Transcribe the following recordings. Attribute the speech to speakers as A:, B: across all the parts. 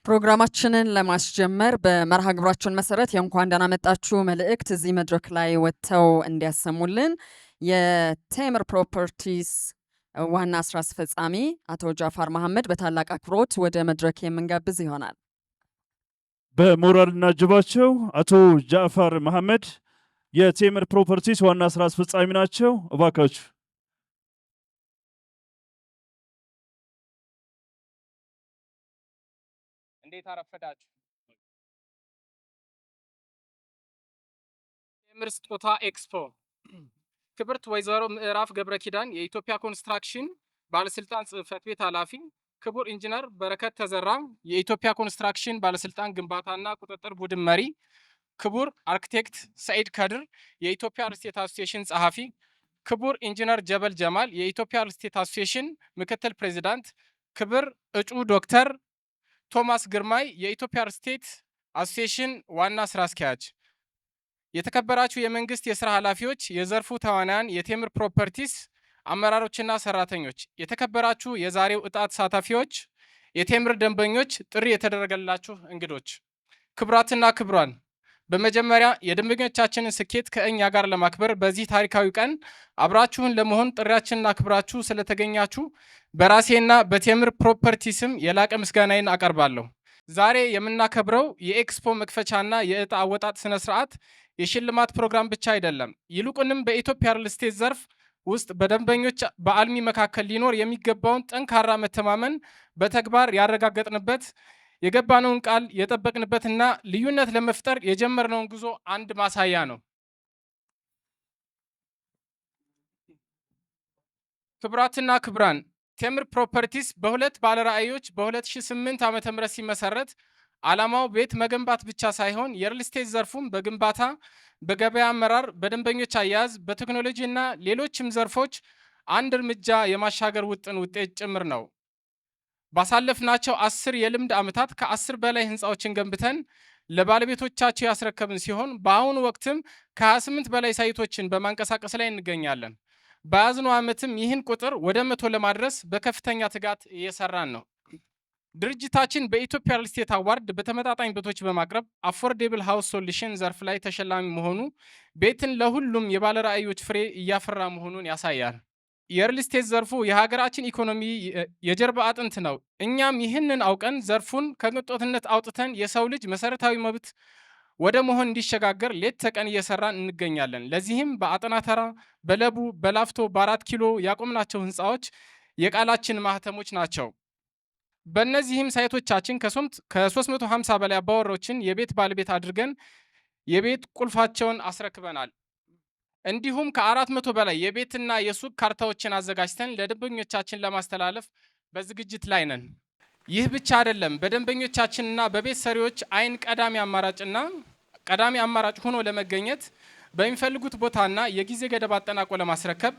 A: ፕሮግራማችንን ለማስጀመር በመርሃ ግብራችን መሰረት የእንኳን ደህና መጣችሁ መልእክት እዚህ መድረክ ላይ ወጥተው እንዲያሰሙልን የቴምር ፕሮፐርቲስ ዋና ስራ አስፈጻሚ አቶ ጃፋር መሐመድ በታላቅ አክብሮት ወደ መድረክ የምንጋብዝ ይሆናል።
B: በሞራል እናጅባቸው። አቶ ጃፋር መሐመድ የቴምር ፕሮፐርቲስ ዋና ስራ አስፈጻሚ ናቸው። እባካችሁ
C: እንዴት አረፈዳችሁ። ቴምር ስጦታ ኤክስፖ ክብርት ወይዘሮ ምዕራፍ ገብረ ኪዳን የኢትዮጵያ ኮንስትራክሽን ባለስልጣን ጽህፈት ቤት ኃላፊ፣ ክቡር ኢንጂነር በረከት ተዘራ የኢትዮጵያ ኮንስትራክሽን ባለስልጣን ግንባታና ቁጥጥር ቡድን መሪ፣ ክቡር አርክቴክት ሰኢድ ከድር የኢትዮጵያ ሪልስቴት አሶሲዬሽን ጸሐፊ፣ ክቡር ኢንጂነር ጀበል ጀማል የኢትዮጵያ ሪልስቴት አሶሲዬሽን ምክትል ፕሬዚዳንት፣ ክብር እጩ ዶክተር ቶማስ ግርማይ የኢትዮጵያ ሪልስቴት አሶሲዬሽን ዋና ስራ አስኪያጅ፣ የተከበራችሁ የመንግስት የስራ ኃላፊዎች፣ የዘርፉ ተዋናያን፣ የቴምር ፕሮፐርቲስ አመራሮችና ሰራተኞች፣ የተከበራችሁ የዛሬው እጣ ተሳታፊዎች፣ የቴምር ደንበኞች፣ ጥሪ የተደረገላችሁ እንግዶች፣ ክቡራትና ክቡራን፣ በመጀመሪያ የደንበኞቻችንን ስኬት ከእኛ ጋር ለማክበር በዚህ ታሪካዊ ቀን አብራችሁን ለመሆን ጥሪያችንን አክብራችሁ ስለተገኛችሁ በራሴና በቴምር ፕሮፐርቲ ስም የላቀ ምስጋናዬን አቀርባለሁ። ዛሬ የምናከብረው የኤክስፖ መክፈቻና የእጣ አወጣጥ ስነ ስርዓት የሽልማት ፕሮግራም ብቻ አይደለም። ይልቁንም በኢትዮጵያ ሪል ስቴት ዘርፍ ውስጥ በደንበኞች በአልሚ መካከል ሊኖር የሚገባውን ጠንካራ መተማመን በተግባር ያረጋገጥንበት፣ የገባነውን ቃል የጠበቅንበትና ልዩነት ለመፍጠር የጀመርነውን ጉዞ አንድ ማሳያ ነው። ክቡራትና ክቡራን፣ ቴምር ፕሮፐርቲስ በሁለት ባለራዕዮች በ2008 ዓ.ም ሲመሰረት ዓላማው ቤት መገንባት ብቻ ሳይሆን የሪል ስቴት ዘርፉን በግንባታ፣ በገበያ አመራር፣ በደንበኞች አያያዝ፣ በቴክኖሎጂ እና ሌሎችም ዘርፎች አንድ እርምጃ የማሻገር ውጤት ጭምር ነው። ባሳለፍናቸው 10 የልምድ ዓመታት ከ10 በላይ ህንፃዎችን ገንብተን ለባለቤቶቻቸው ያስረከብን ሲሆን በአሁኑ ወቅትም ከ28 በላይ ሳይቶችን በማንቀሳቀስ ላይ እንገኛለን። በያዝነው ዓመትም ይህን ቁጥር ወደ 100 ለማድረስ በከፍተኛ ትጋት እየሰራን ነው። ድርጅታችን በኢትዮጵያ ሪል ስቴት አዋርድ በተመጣጣኝ ቤቶች በማቅረብ አፎርዴብል ሃውስ ሶሉሽን ዘርፍ ላይ ተሸላሚ መሆኑ ቤትን ለሁሉም የባለራዕዮች ፍሬ እያፈራ መሆኑን ያሳያል። የሪል ስቴት ዘርፉ የሀገራችን ኢኮኖሚ የጀርባ አጥንት ነው። እኛም ይህንን አውቀን ዘርፉን ከቅንጦትነት አውጥተን የሰው ልጅ መሰረታዊ መብት ወደ መሆን እንዲሸጋገር ሌት ተቀን እየሰራን እንገኛለን። ለዚህም በአጠና ተራ፣ በለቡ፣ በላፍቶ፣ በ4 ኪሎ ያቆምናቸው ህንፃዎች የቃላችን ማህተሞች ናቸው። በእነዚህም ሳይቶቻችን ከ350 በላይ አባወሮችን የቤት ባለቤት አድርገን የቤት ቁልፋቸውን አስረክበናል። እንዲሁም ከ400 በላይ የቤትና የሱቅ ካርታዎችን አዘጋጅተን ለደንበኞቻችን ለማስተላለፍ በዝግጅት ላይ ነን። ይህ ብቻ አይደለም። በደንበኞቻችንና በቤት ሰሪዎች አይን ቀዳሚ አማራጭ ሆኖ ለመገኘት በሚፈልጉት ቦታና የጊዜ ገደብ አጠናቆ ለማስረከብ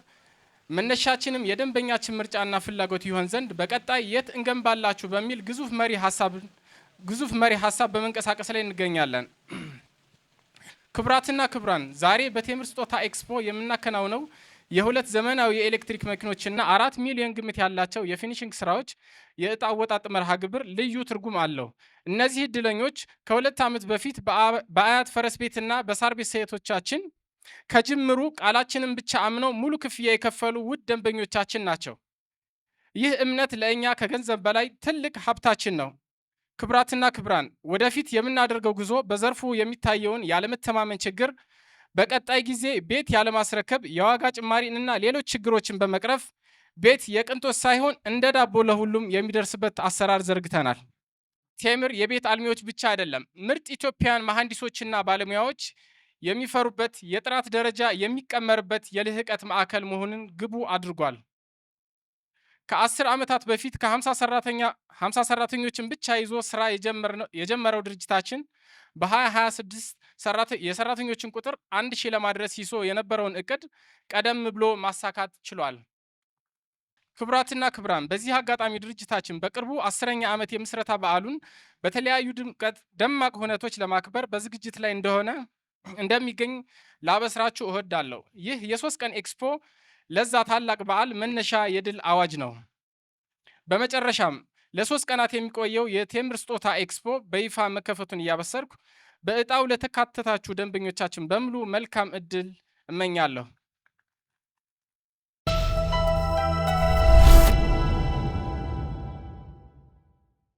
C: መነሻችንም የደንበኛችን ምርጫና ፍላጎት ይሆን ዘንድ በቀጣይ የት እንገንባላችሁ በሚል ግዙፍ መሪ ሀሳብ በመንቀሳቀስ ላይ እንገኛለን። ክቡራትና ክቡራን፣ ዛሬ በቴምር ስጦታ ኤክስፖ የምናከናውነው የሁለት ዘመናዊ የኤሌክትሪክ መኪኖችና 4 ሚሊዮን ግምት ያላቸው የፊኒሽንግ ስራዎች የእጣ አወጣጥ መርሃ ግብር ልዩ ትርጉም አለው። እነዚህ እድለኞች ከ2 ዓመት በፊት በአያት ፈረስ ቤትና በሳር ቤት ሳይቶቻችን ከጅምሩ ቃላችንን ብቻ አምነው ሙሉ ክፍያ የከፈሉ ውድ ደንበኞቻችን ናቸው። ይህ እምነት ለእኛ ከገንዘብ በላይ ትልቅ ሀብታችን ነው። ክቡራትና ክቡራን፣ ወደፊት የምናደርገው ጉዞ በዘርፉ የሚታየውን ያለመተማመን ችግር በቀጣይ ጊዜ ቤት ያለማስረከብ፣ የዋጋ ጭማሪንና ሌሎች ችግሮችን በመቅረፍ ቤት የቅንጦት ሳይሆን እንደ ዳቦ ለሁሉም የሚደርስበት አሰራር ዘርግተናል። ቴምር የቤት አልሚዎች ብቻ አይደለም፣ ምርጥ ኢትዮጵያውያን መሐንዲሶችና ባለሙያዎች የሚፈሩበት፣ የጥራት ደረጃ የሚቀመርበት የልህቀት ማዕከል መሆኑን ግቡ አድርጓል። ከ10 ዓመታት በፊት ከ50 ሰራተኞችን ብቻ ይዞ ስራ የጀመረው ድርጅታችን በ2026 የሰራተኞችን ቁጥር 1000 ለማድረስ ይዞ የነበረውን እቅድ ቀደም ብሎ ማሳካት ችሏል። ክቡራትና ክቡራን፣ በዚህ አጋጣሚ ድርጅታችን በቅርቡ 10ኛ ዓመት የምስረታ በዓሉን በተለያዩ ደማቅ ሁነቶች ለማክበር በዝግጅት ላይ እንደሚገኝ ላበስራችሁ እወዳለሁ። ይህ የ3 ቀን ኤክስፖ ለዛ ታላቅ በዓል መነሻ የድል አዋጅ ነው። በመጨረሻም ለ3 ቀናት የሚቆየው የቴምር ስጦታ ኤክስፖ በይፋ መከፈቱን እያበሰርኩ በእጣው ለተካተታችሁ ደንበኞቻችን በሙሉ መልካም እድል እመኛለሁ።